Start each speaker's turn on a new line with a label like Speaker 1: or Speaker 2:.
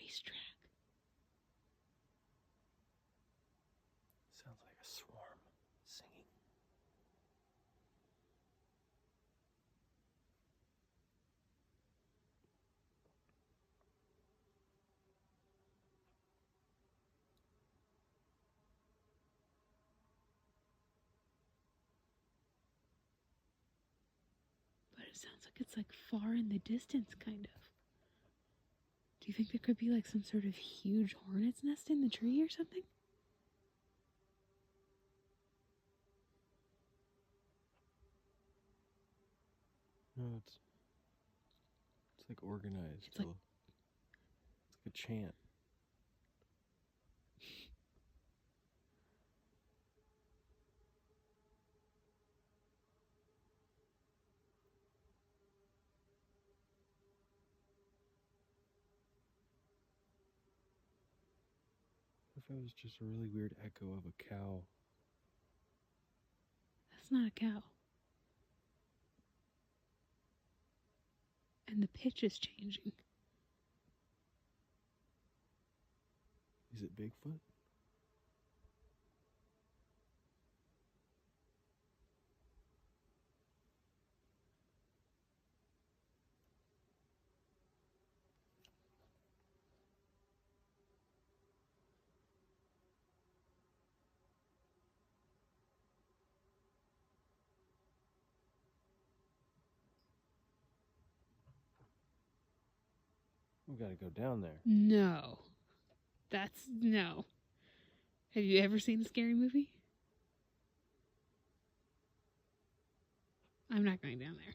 Speaker 1: racetrack.
Speaker 2: Sounds like a swarm singing.
Speaker 1: But it sounds like it's like far in the distance, kind of. Do you think there could be like some sort of huge hornet's nest in the tree or something?
Speaker 2: No, it's like organized.
Speaker 1: It's like
Speaker 2: It's like a chant. What if it was just a really weird echo of a cow?
Speaker 1: that's not a cow. And the pitch is changing.
Speaker 2: Is it Bigfoot? We gotta go down there.
Speaker 1: No. That's no. Have you ever seen a scary movie? I'm not going down there.